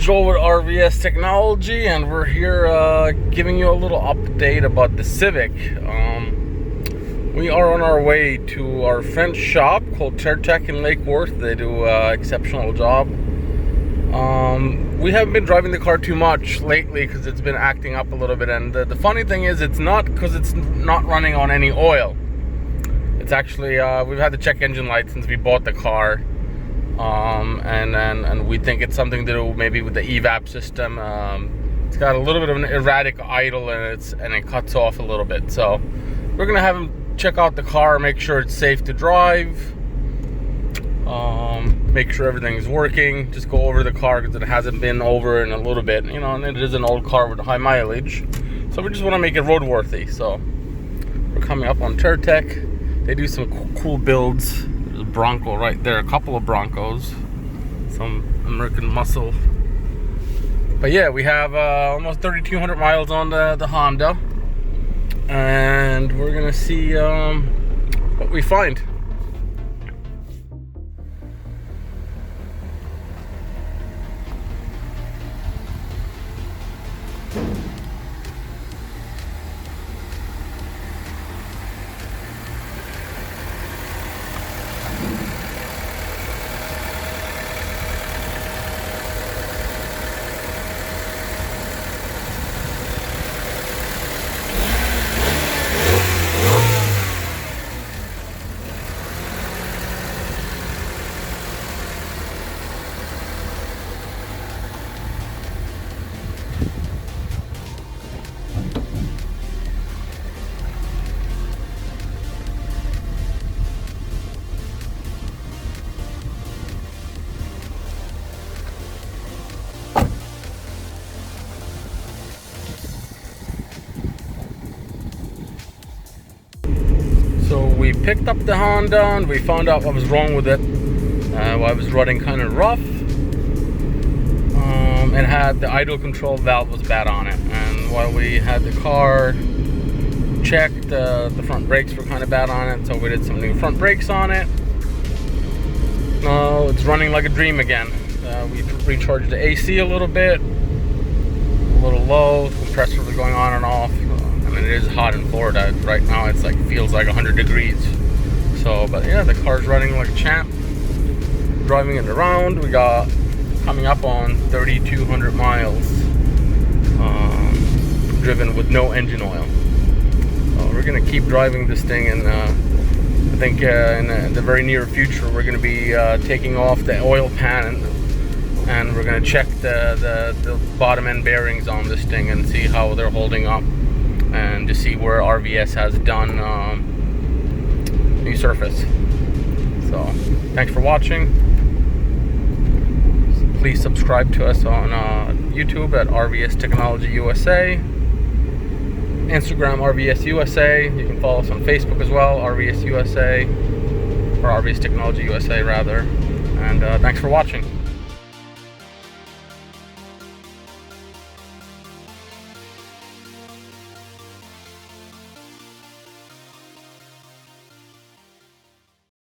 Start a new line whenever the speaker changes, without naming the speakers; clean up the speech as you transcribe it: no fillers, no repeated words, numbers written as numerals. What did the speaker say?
Joel with RVS Technology, and we're here giving you a little update about the Civic. We are on our way to our French shop called Civic in Lake Worth. They do an exceptional job. We haven't been driving the car too much lately because it's been acting up a little bit, and the funny thing is it's not because it's not running on any oil. It's actually, we've had to check engine light since we bought the car. And we think it's something to do maybe with the evap system. It's got a little bit of an erratic idle, and it cuts off a little bit. So we're gonna have him check out the car, make sure it's safe to drive, make sure everything's working, just go over the car because it hasn't been over in a little bit, you know, and it is an old car with high mileage, so we just want to make it roadworthy. So we're coming up on Civic. They do some cool builds. There's a Bronco right there, a couple of Broncos, some American muscle. But yeah, we have almost 3,200 miles on the Honda, and we're gonna see what we find. So we picked up the Honda and we found out what was wrong with it. While it was running kind of rough. It had the idle control valve was bad on it, and while we had the car checked, the front brakes were kind of bad on it, so we did some new front brakes on it. Now it's running like a dream again. We recharged the AC a little bit, a little low, the compressor was going on and off. I mean, it is hot in Florida right now. It's like, feels like 100 degrees. So, but yeah, the car's running like a champ. Driving it around, we got coming up on 3,200 miles driven with no engine oil. So we're gonna keep driving this thing, and I think in the very near future we're gonna be taking off the oil pan, and we're gonna check the bottom end bearings on this thing and see how they're holding up, and to see where RVS has done new surface. So thanks for watching. Please subscribe to us on YouTube at RVS Technology USA, Instagram RVS USA. You can follow us on Facebook as well, RVS USA, or RVS Technology USA rather. And thanks for watching.